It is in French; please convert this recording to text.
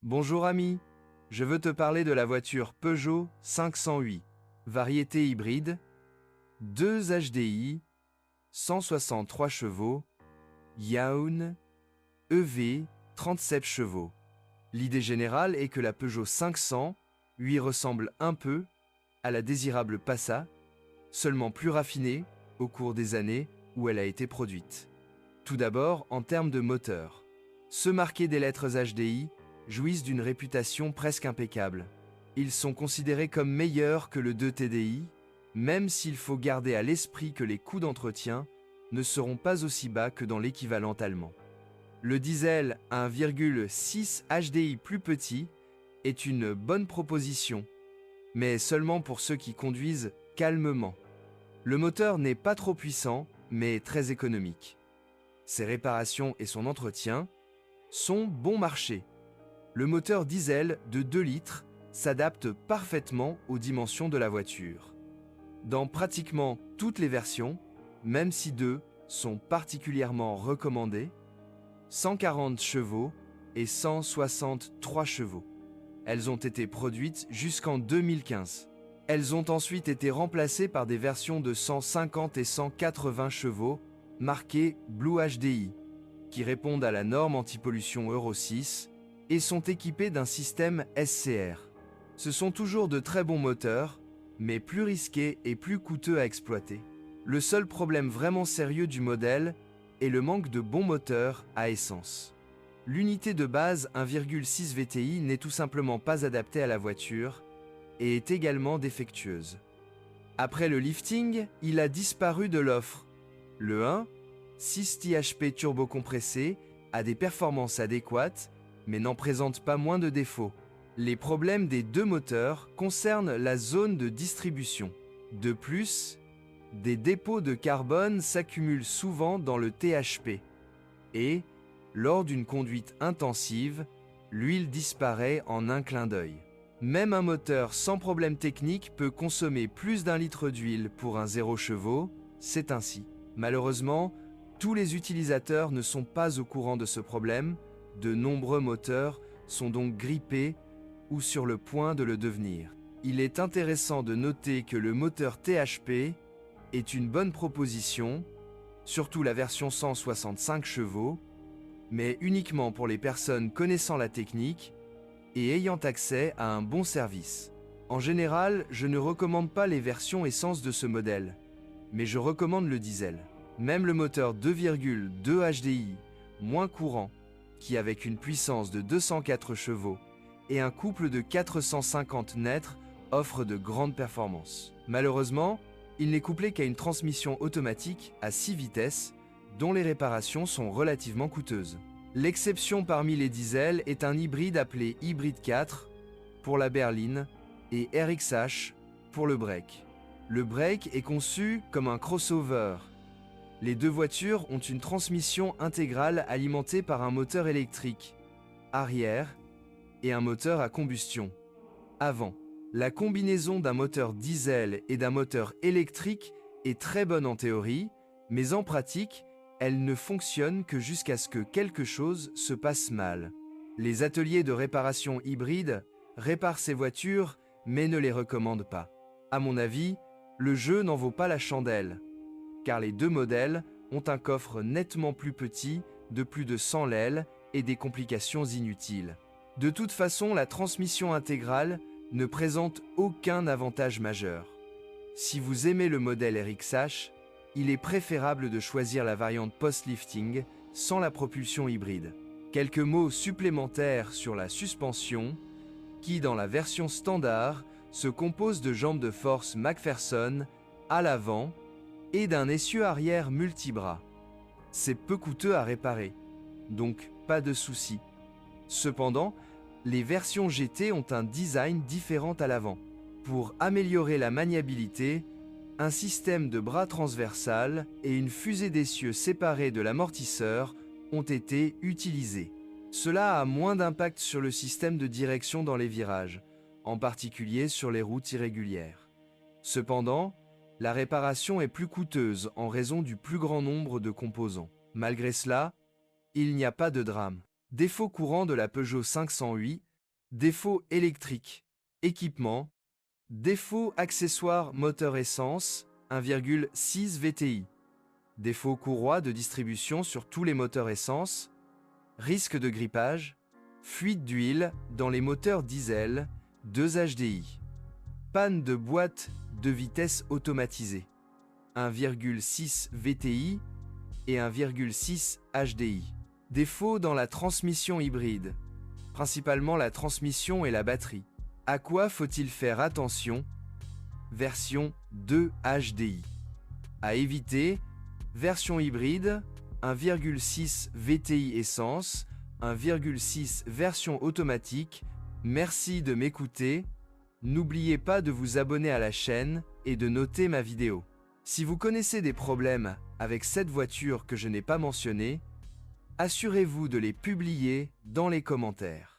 Bonjour ami, je veux te parler de la voiture Peugeot 508, variété hybride, 2 HDI, 163 chevaux, Yaoun, EV, 37 chevaux. L'idée générale est que la Peugeot 500 lui ressemble un peu à la désirable Passa, seulement plus raffinée au cours des années où elle a été produite. Tout d'abord, en termes de moteur. Ceux marqués des lettres HDI jouissent d'une réputation presque impeccable. Ils sont considérés comme meilleurs que le 2 TDI, même s'il faut garder à l'esprit que les coûts d'entretien ne seront pas aussi bas que dans l'équivalent allemand. Le diesel 1,6 HDI plus petit est une bonne proposition, mais seulement pour ceux qui conduisent calmement. Le moteur n'est pas trop puissant, mais très économique. Ses réparations et son entretien sont bon marché. Le moteur diesel de 2 litres s'adapte parfaitement aux dimensions de la voiture. Dans pratiquement toutes les versions, même si 2 sont particulièrement recommandées, 140 chevaux et 163 chevaux. Elles ont été produites jusqu'en 2015. Elles ont ensuite été remplacées par des versions de 150 et 180 chevaux marquées Blue HDI, qui répondent à la norme anti-pollution Euro 6 et sont équipées d'un système SCR. Ce sont toujours de très bons moteurs, mais plus risqués et plus coûteux à exploiter. Le seul problème vraiment sérieux du modèle est le manque de bons moteurs à essence. L'unité de base 1,6 VTI n'est tout simplement pas adaptée à la voiture et est également défectueuse. Après le lifting, il a disparu de l'offre. Le 1, 6 THP turbocompressé, a des performances adéquates, mais n'en présente pas moins de défauts. Les problèmes des 2 moteurs concernent la zone de distribution. De plus, des dépôts de carbone s'accumulent souvent dans le THP. Et, lors d'une conduite intensive, l'huile disparaît en un clin d'œil. Même un moteur sans problème technique peut consommer plus d'1 litre d'huile pour un 0 chevaux, c'est ainsi. Malheureusement, tous les utilisateurs ne sont pas au courant de ce problème, de nombreux moteurs sont donc grippés ou sur le point de le devenir. Il est intéressant de noter que le moteur THP est une bonne proposition, surtout la version 165 chevaux, mais uniquement pour les personnes connaissant la technique et ayant accès à un bon service. En général, je ne recommande pas les versions essence de ce modèle, mais je recommande le diesel. Même le moteur 2,2 HDI, moins courant, qui avec une puissance de 204 chevaux et un couple de 450 nètres offre de grandes performances. Malheureusement, il n'est couplé qu'à une transmission automatique à 6 vitesses, dont les réparations sont relativement coûteuses. L'exception parmi les diesels est un hybride appelé Hybride 4 pour la berline et RXH pour le break. Le break est conçu comme un crossover. Les 2 voitures ont une transmission intégrale alimentée par un moteur électrique arrière et un moteur à combustion avant. La combinaison d'un moteur diesel et d'un moteur électrique est très bonne en théorie, mais en pratique, elle ne fonctionne que jusqu'à ce que quelque chose se passe mal. Les ateliers de réparation hybride réparent ces voitures, mais ne les recommandent pas. À mon avis, le jeu n'en vaut pas la chandelle, car les 2 modèles ont un coffre nettement plus petit, de plus de 100 lels et des complications inutiles. De toute façon, la transmission intégrale ne présente aucun avantage majeur. Si vous aimez le modèle RXH, il est préférable de choisir la variante post-lifting sans la propulsion hybride. Quelques mots supplémentaires sur la suspension, qui dans la version standard se compose de jambes de force McPherson à l'avant et d'un essieu arrière multibras. C'est peu coûteux à réparer, donc pas de souci. Cependant, les versions GT ont un design différent à l'avant. Pour améliorer la maniabilité, un système de bras transversal et une fusée d'essieu séparée de l'amortisseur ont été utilisés. Cela a moins d'impact sur le système de direction dans les virages, en particulier sur les routes irrégulières. Cependant, la réparation est plus coûteuse en raison du plus grand nombre de composants. Malgré cela, il n'y a pas de drame. Défaut courant de la Peugeot 508, Défaut électrique. Équipement. Défaut accessoire moteur essence, 1,6 VTI. Défaut courroie de distribution sur tous les moteurs essence. Risque de grippage. Fuite d'huile dans les moteurs diesel, 2 HDI. Panne de boîte de vitesse automatisée, 1,6 VTI et 1,6 HDI. Défaut dans la transmission hybride, principalement la transmission et la batterie. À quoi faut-il faire attention? Version 2 HDI. À éviter, version hybride, 1,6 VTI essence, 1,6 version automatique. Merci de m'écouter. N'oubliez pas de vous abonner à la chaîne et de noter ma vidéo. Si vous connaissez des problèmes avec cette voiture que je n'ai pas mentionnée, assurez-vous de les publier dans les commentaires.